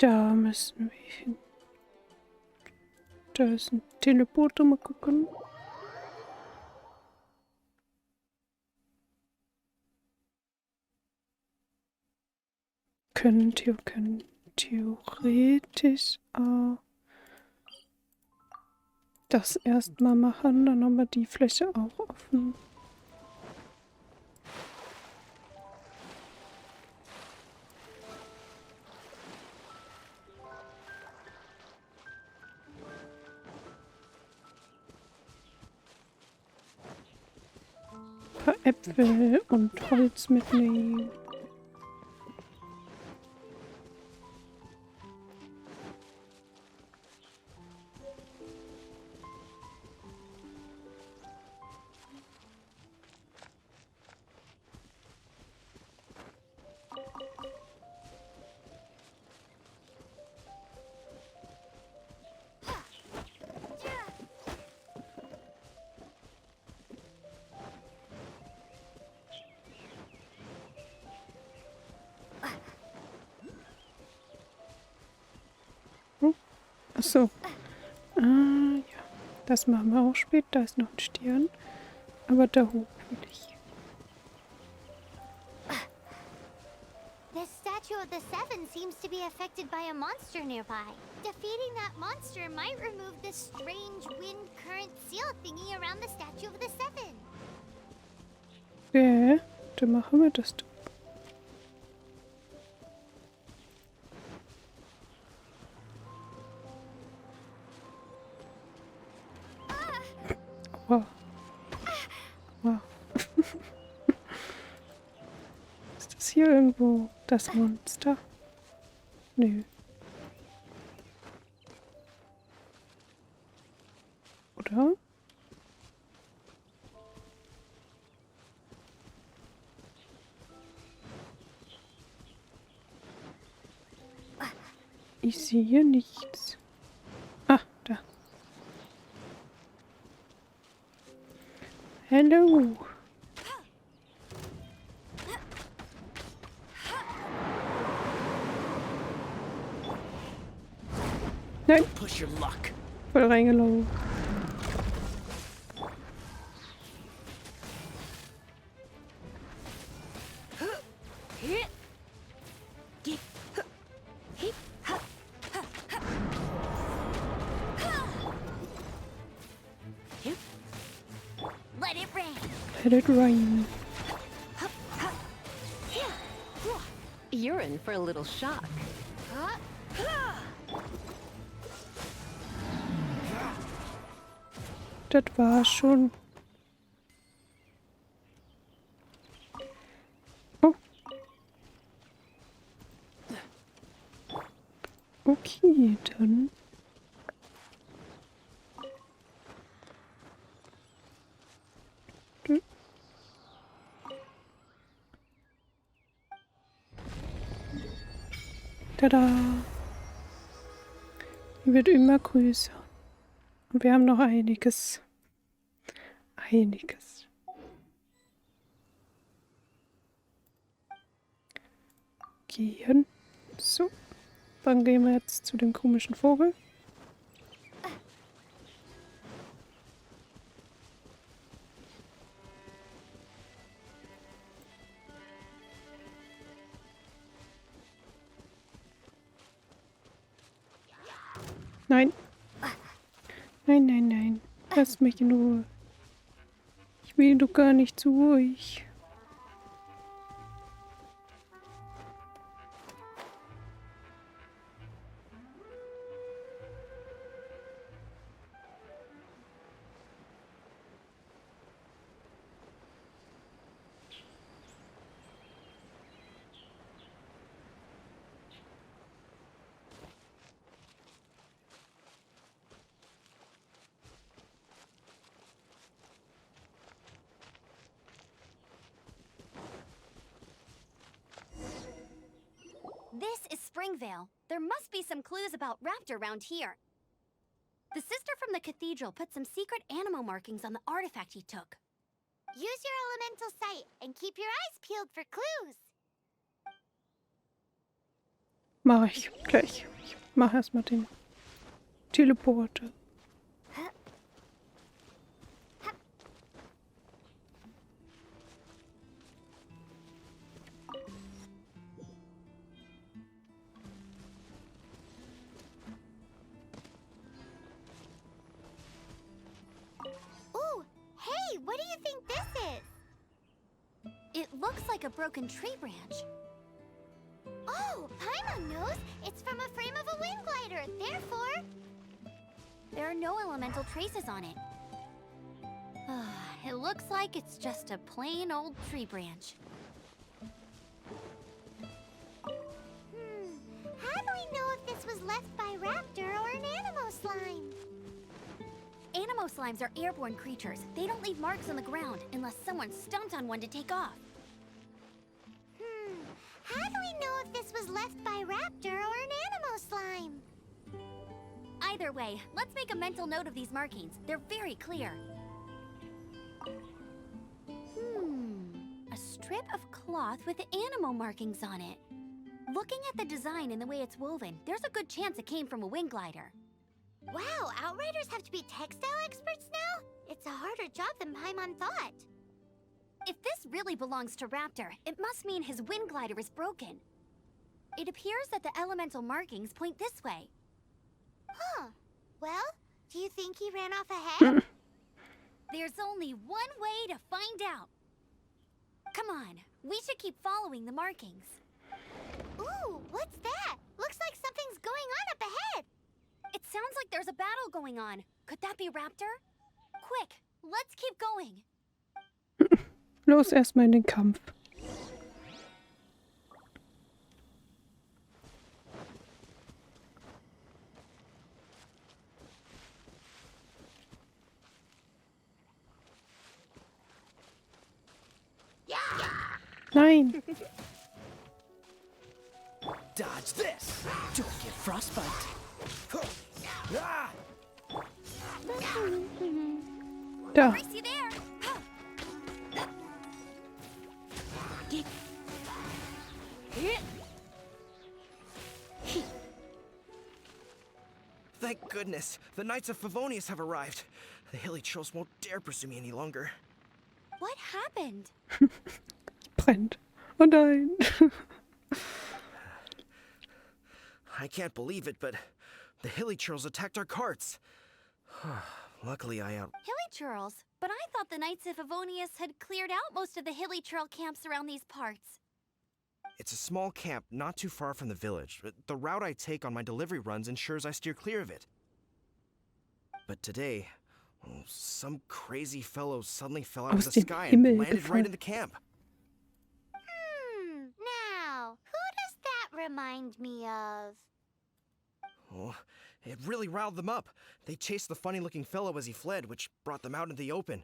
Da müssen wir hin. Da ist ein Teleporter, mal gucken. Können theoretisch auch das erstmal machen, dann haben wir die Fläche auch offen. Ein paar Äpfel und Holz mitnehmen. Achso. Ah, ja. Das machen wir auch später. Da ist noch ein Stern. Aber da hoch will ich. The statue of the seven seems to be affected by a monster nearby. Defeating that monster might remove the strange wind current seal thingy around the statue of the seven. Okay, dann machen wir das doch. Wow. Wow. Ist das hier irgendwo das Monster? Nö. Oder? Ich sehe nichts. Ah, da. Hallo. Nein. Push your luck. Voll reingelaufen. Let it rain. Let it rain. You're in for a little shock. Das war schon. Oh. Okay, dann. Tada! Die wird immer größer. Und wir haben noch einiges. Einiges. Gehen. So. Dann gehen wir jetzt zu dem komischen Vogel. Nein. Nein, nein, nein. Lass mich in Ruhe. Ich will doch gar nicht zu euch. This is Springvale. There must be some clues about Raptor around here. The sister from the cathedral put some secret animal markings on the artifact he took. Use your elemental sight and keep your eyes peeled for clues. Mache ich gleich. Ich mache erstmal den Teleporter. Ooh, hey, what do you think this is? It looks like a broken tree branch. Oh, Paimon knows. It's from a frame of a wind glider. Therefore, There are no elemental traces on it. It looks like it's just a plain old tree branch. how do we know if this was left by Raptor or an Animo slime? Animo slimes are airborne creatures. They don't leave marks on the ground unless someone stomped on one to take off. How do we know if this was left by Raptor or an Animo slime? Either way, let's make a mental note of these markings. They're very clear. A strip of cloth with animo markings on it. Looking at the design and the way it's woven, there's a good chance it came from a wind glider. Wow, Outriders have to be textile experts now? It's a harder job than Paimon thought. If this really belongs to Raptor, it must mean his wind glider is broken. It appears that the elemental markings point this way. Huh. Well, do you think he ran off ahead? There's only one way to find out. Come on, we should keep following the markings. Ooh, what's that? Looks like something's going on up ahead. It sounds like there's a battle going on. Could that be Raptor? Quick, let's keep going. Los, erstmal in den Kampf. Nein! Dodge this! Don't get frostbite! Ah! Da. Race you there! Thank goodness! The Knights of Favonius have arrived! The hilly trolls won't dare pursue me any longer. What happened? Brennt. Oh nein! I can't believe it, but the hilly trolls attacked our carts. Luckily, Hilly churls? But I thought the Knights of Favonius had cleared out most of the hilly churl camps around these parts. It's a small camp not too far from the village. The route I take on my delivery runs ensures I steer clear of it. But today, some crazy fellow suddenly fell out of Aus the dem sky Himmel and landed gefallen. right in the camp. Now, who does that remind me of? Oh, it really riled them up. They chased the funny-looking fellow as he fled, which brought them out into the open.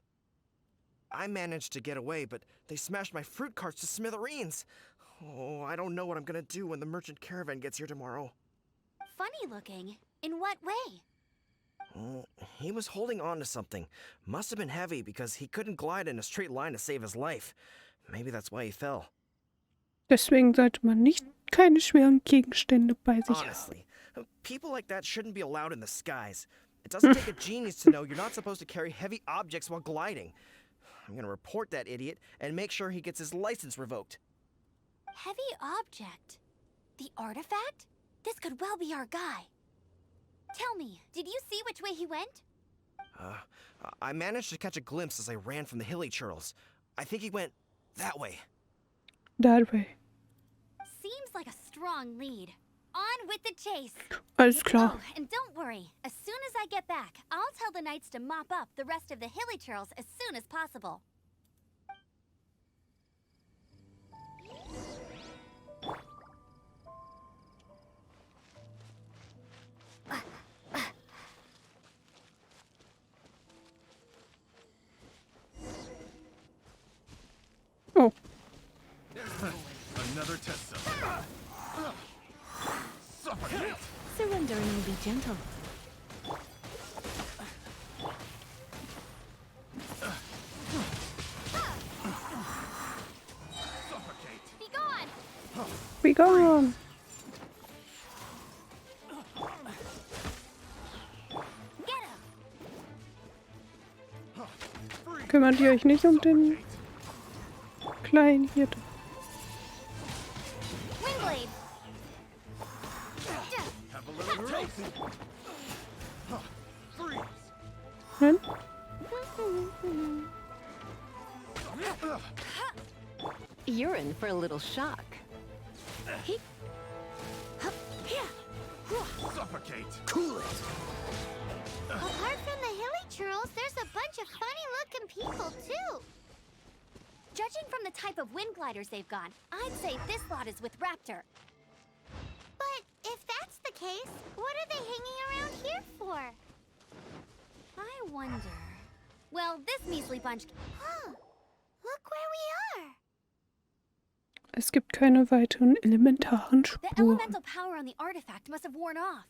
I managed to get away, but they smashed my fruit carts to smithereens. Oh, I don't know what I'm gonna do when the merchant caravan gets here tomorrow. Funny looking? In what way? Oh, he was holding on to something. Must have been heavy because he couldn't glide in a straight line to save his life. Maybe that's why he fell. Deswegen sollte man nicht keine schweren Gegenstände bei sich haben. Honestly, people like that shouldn't be allowed in the skies. It doesn't take a genius to know you're not supposed to carry heavy objects while gliding. I'm gonna report that idiot and make sure he gets his license revoked. Heavy object? The artifact? This could well be our guy. Tell me, did you see which way he went? I managed to catch a glimpse as I ran from the hilly churls. I think he went that way. That way. Seems like a strong lead. On with the chase. Alles klar. Oh, and don't worry. As soon as I get back, I'll tell the knights to mop up the rest of the hilly churls as soon as possible. Oh, Another test cell. Suffocate! Surrendering will be gentle. Be gone! be gone! Kümmert ihr euch nicht um den kleinen Hirte? Wingblade! Nein? You're in for a little shock. Suffocate. Cool it! Apart from the hilly churls, there's a bunch of funny-looking people, too. Judging from the type of wind gliders they've got, I'd say this lot is with Raptor. But if that's the case, what are they hanging around here for? I wonder... Well, this measly bunch... Huh. Look where we are. Es gibt keine weiteren elementaren The Spuren. elemental power on the artifact must have worn off.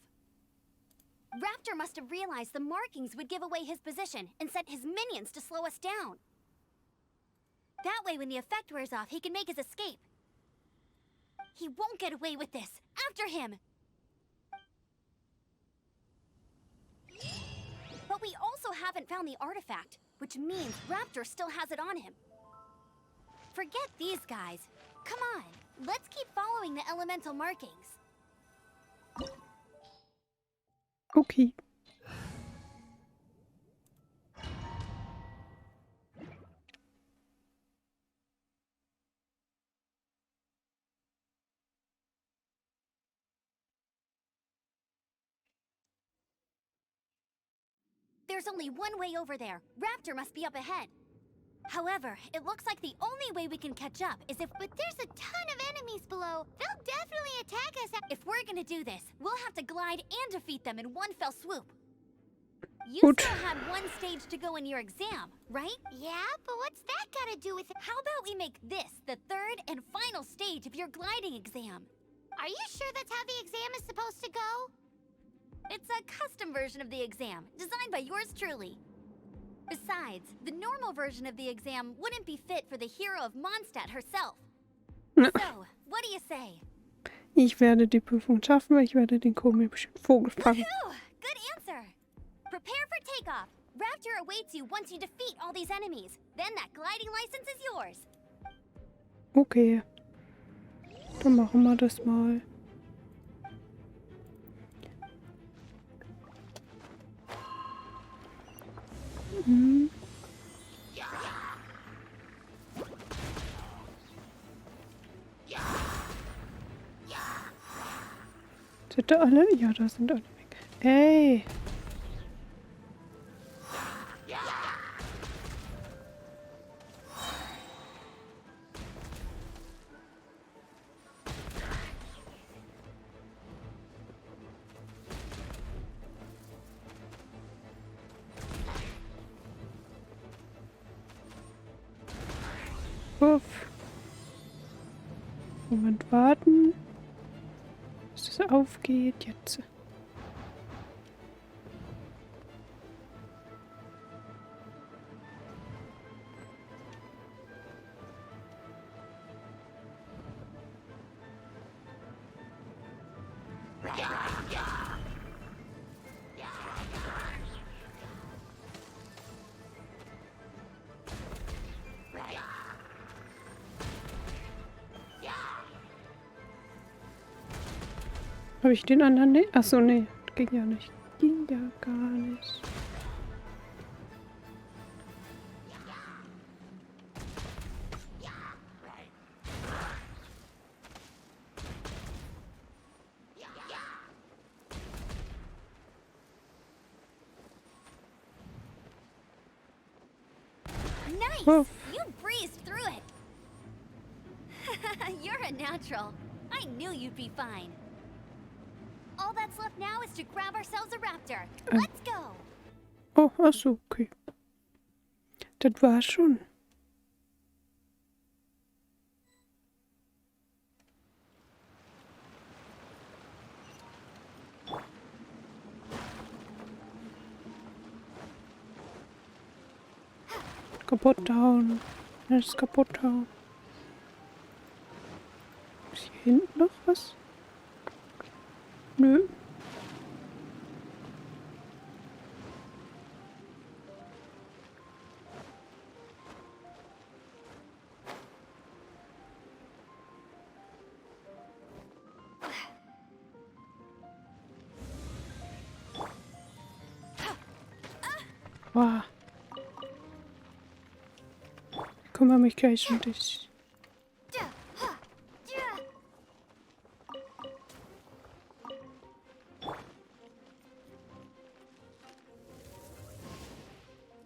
Raptor must have realized the markings would give away his position and sent his minions to slow us down. That way, when the effect wears off, he can make his escape. He won't get away with this. After him! But we also haven't found the artifact, which means Raptor still has it on him. Forget these guys. Come on, let's keep following the elemental markings. Okay. There's only one way over there. Raptor must be up ahead. However, it looks like the only way we can catch up is if... But there's a ton of enemies below. They'll definitely attack us. If we're gonna do this, we'll have to glide and defeat them in one fell swoop. You Gut. still had one stage to go in your exam, right? Yeah, but what's that got to do with it? How about we make this the third and final stage of your gliding exam? Are you sure that's how the exam is supposed to go? It's a custom version of the exam, designed by yours truly. Besides, the normal version of the exam wouldn't be fit for the hero of Mondstadt herself. So, what do you say? Ich werde die Prüfung schaffen, weil ich werde den komischen Vogel fangen. Woohoo! Good answer! Prepare for takeoff. Raptor awaits you once you defeat all these enemies. Then that gliding license is yours. Okay. Dann machen wir das mal. Hm. Sind da alle? Ja, da sind alle weg. Ey! Uff. Moment, warten. Bis es aufgeht. Jetzt. Habe ich den anderen nicht? Achso, nee. Ging ja nicht. Ging ja gar nicht. Nice! Oof. You breezed through it. You're a natural. I knew you'd be fine. All that's left now is to grab ourselves a raptor. Let's go! Oh, achso, okay. Das war schon. Kaputt hauen. Alles kaputt hauen. Ist hier hinten noch was? Nö. Wow. Ich kümmere mich gleich um dich.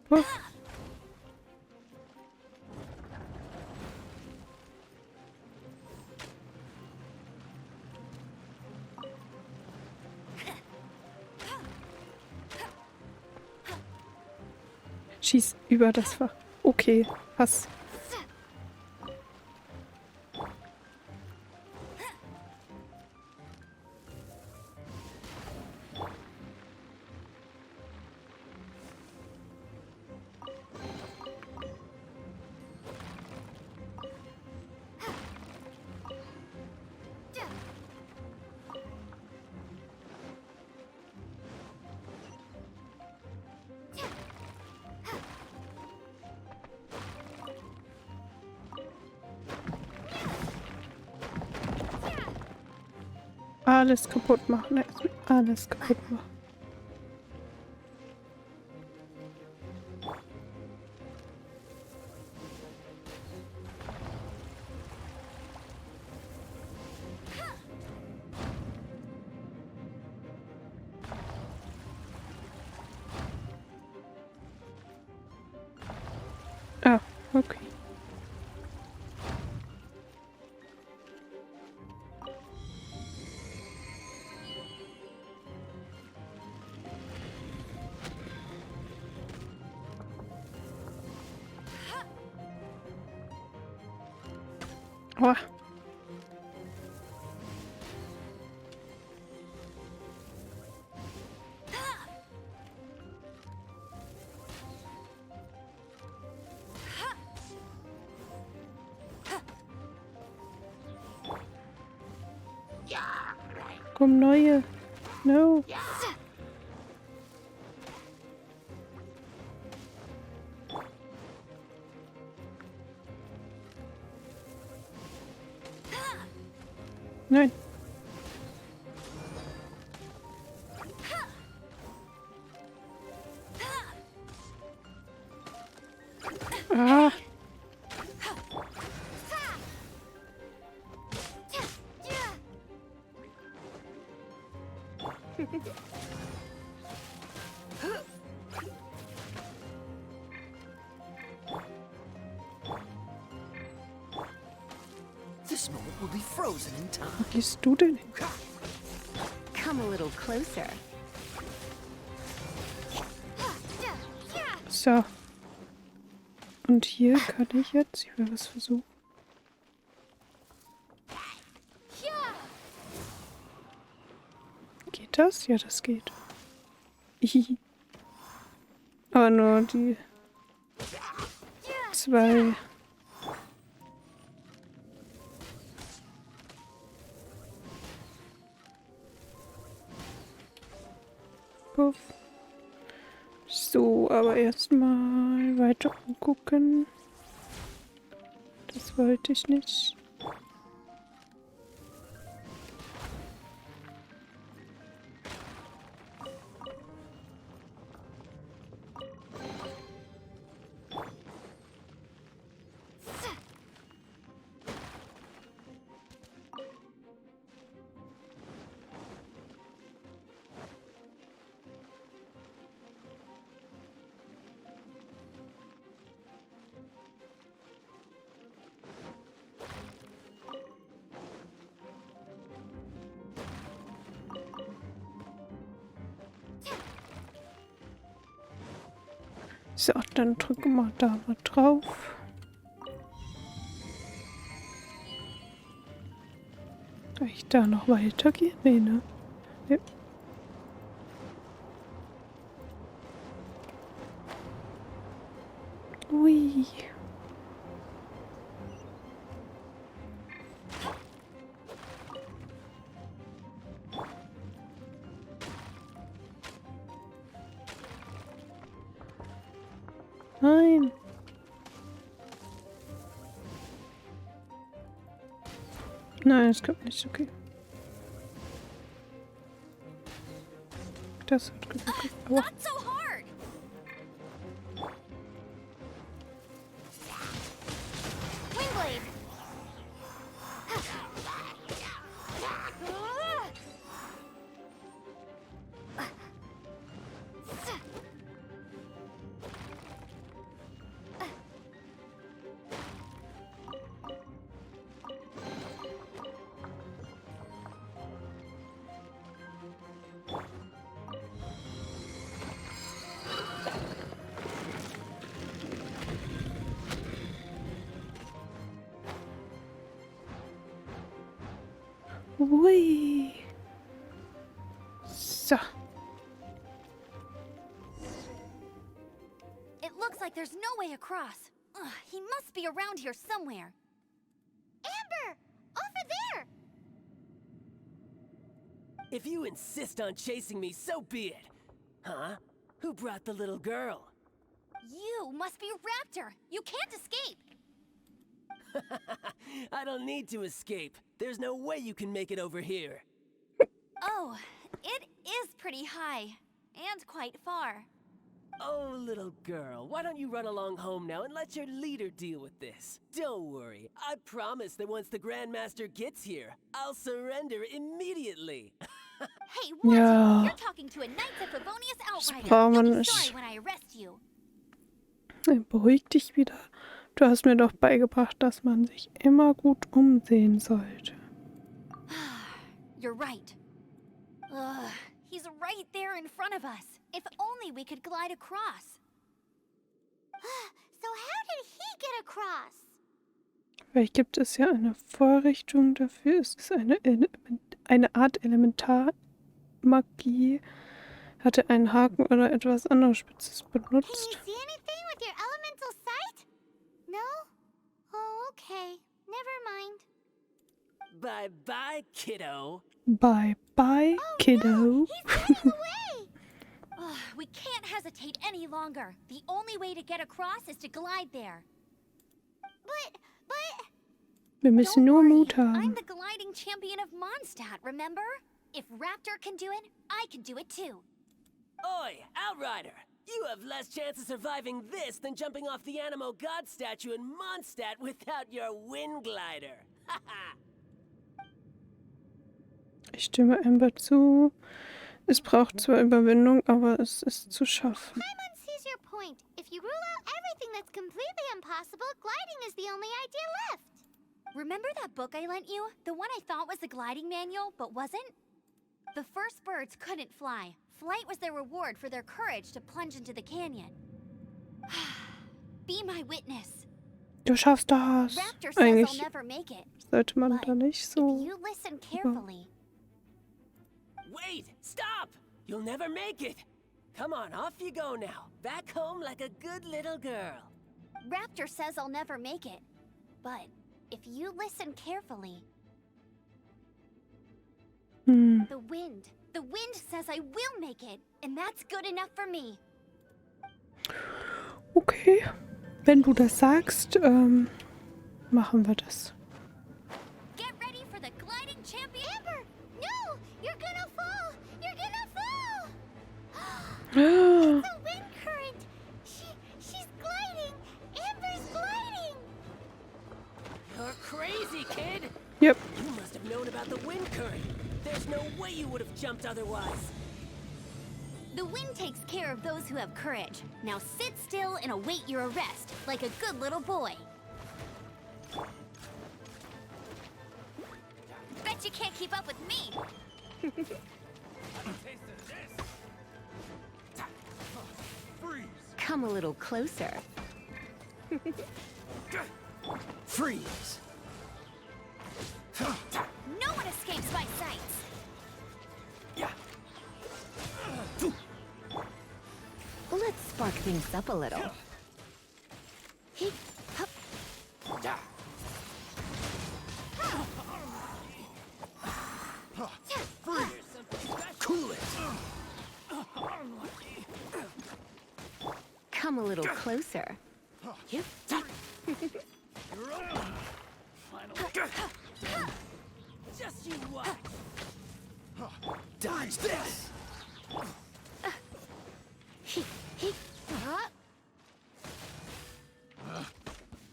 Oh. Schieß über das Fach. Okay, pass. Alles kaputt machen. Erstmal alles kaputt machen. Ah, okay. Oh. Komm, neue. No. Nein. Ah. This moment will be frozen in time. Wo gehst du denn hin? Come a little closer. So. Und hier kann ich jetzt, ich will was versuchen. Geht das? Ja, das geht. Hihi. Aber nur die zwei. Puff. So, aber erstmal weiter gucken. Das wollte ich nicht. So, dann drücken wir da mal drauf. Kann ich da noch weitergehen? Nee, ne? Ja. Ui. Nein. Nein, es klappt nicht. Okay. Das hat geklappt. Aua. Not so hard! Hui. So. It looks like there's no way across. Ugh, he must be around here somewhere. Amber! Over there! If you insist on chasing me, so be it. Huh? Who brought the little girl? You must be Raptor. You can't escape. I don't need to escape. There's no way you can make it over here. Oh, it is pretty high. And quite far. Oh, little girl, why don't you run along home now and let your leader deal with this? Don't worry, I promise that once the Grandmaster gets here, I'll surrender immediately. Hey, what? Ja. You're talking to a Knights of Favonius outrider. braucht man You'll be nicht. sorry when I arrest you. Beruhig dich wieder. Du hast mir doch beigebracht, dass man sich immer gut umsehen sollte. You're right. Ugh, he's right there in front of us. If only we could glide across. So how did he get across? Vielleicht gibt es ja eine Vorrichtung dafür. Es ist eine Art Elementarmagie. Hatte einen Haken oder etwas anderes Spitzes Can benutzt. you see anything with your elemental sight? No? Oh, okay. Never mind. Bye-bye, kiddo. Bye bye, kiddo. He's running away! Ugh, we can't hesitate any longer. The only way to get across is to glide there. But... Wir müssen Don't nur worry, Mut I'm haben. the gliding champion of Mondstadt, remember? If Raptor can do it, I can do it too. Oi, Outrider! You have less chance of surviving this than jumping off the Animo God statue in Mondstadt without your wind glider. Haha! Ich stimme Amber zu. Es braucht zwar Überwindung, aber es ist zu schaffen. Paimon sees your point. If you rule out everything that's completely impossible, gliding is the only idea left. Remember that book I lent you? The one I thought was the gliding manual, but wasn't? The first birds couldn't fly. Flight was their reward for their courage to plunge into the canyon. Be my witness. Du schaffst das. Raptor says I'll Eigentlich never make it. sollte man But da nicht If so. you listen carefully, Wait! Stop! You'll never make it! Come on, off you go now. Back home like a good little girl. Raptor says I'll never make it. But if you listen carefully, the wind says I will make it, and that's good enough for me. Okay. Wenn du das sagst, machen wir das. Get ready for the gliding champion. Amber! No! You're gonna fall! You're gonna fall! Ah, The wind current! She's gliding! Amber's gliding! You're crazy, kid! Yep. You must have known about the wind current. There's no way you would have jumped otherwise. The wind takes care of those who have courage. Now sit still and await your arrest, like a good little boy. Bet you can't keep up with me. Come a little closer. Freeze! No one escapes my sights. Let's spark things up a little. He, hup, Cool it! Come a little closer. Just you watch. Dodge this!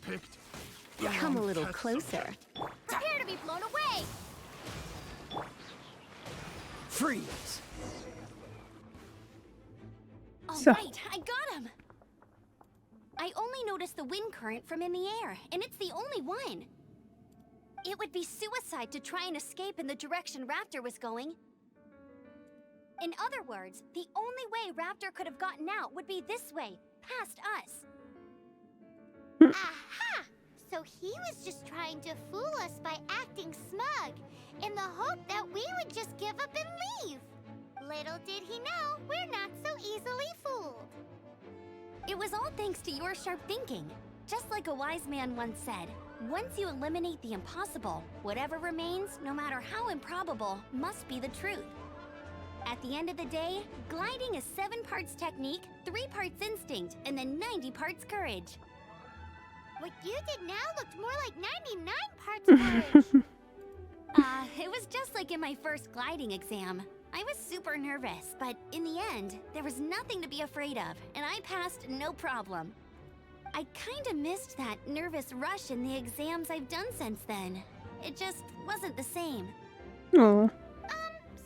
Picked. Come a little closer. prepare to be blown away. Freeze! All So. right, I got him. I only noticed the wind current from in the air, and it's the only one. It would be suicide to try and escape in the direction Raptor was going. In other words, the only way Raptor could have gotten out would be this way, past us. Aha! So he was just trying to fool us by acting smug, in the hope that we would just give up and leave. Little did he know, we're not so easily fooled. It was all thanks to your sharp thinking. Just like a wise man once said, once you eliminate the impossible, whatever remains, no matter how improbable, must be the truth. At the end of the day, gliding is 7 parts technique, 3 parts instinct, and then 90 parts courage. What you did now looked more like 99 parts courage. It was just like in my first gliding exam. I was super nervous, but in the end, there was nothing to be afraid of, and I passed no problem. I kinda missed that nervous rush in the exams I've done since then. It just wasn't the same. Oh.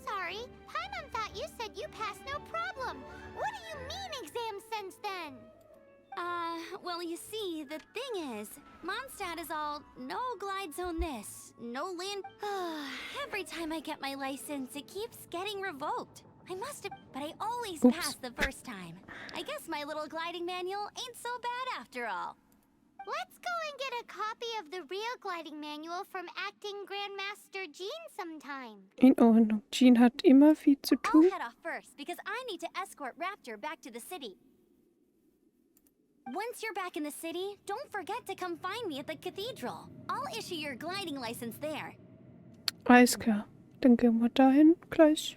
Sorry. Paimon thought you said you passed no problem. What do you mean exam since then? Well, you see, the thing is, Mondstadt is all, no glide zone this, no land. Every time I get my license, it keeps getting revoked. I must have, but I always Oops. pass the first time. I guess my little gliding manual ain't so bad after all. Let's go and get a copy of the real gliding manual from acting Grandmaster Jean sometime. In Ordnung. Jean hat immer viel zu I'll tun. head off first because I need to escort Raptor back to the city. Once you're back in the city, don't forget to come find me at the cathedral. I'll issue your gliding license there. Alles klar. Dann gehen wir dahin gleich.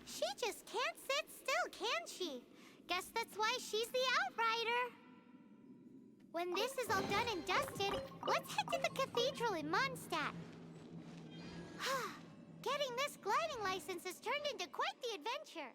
She just can't sit still, can she? Guess that's why she's the outrider. When this is all done and dusted, let's head to the cathedral in Mondstadt. Getting this gliding license has turned into quite the adventure.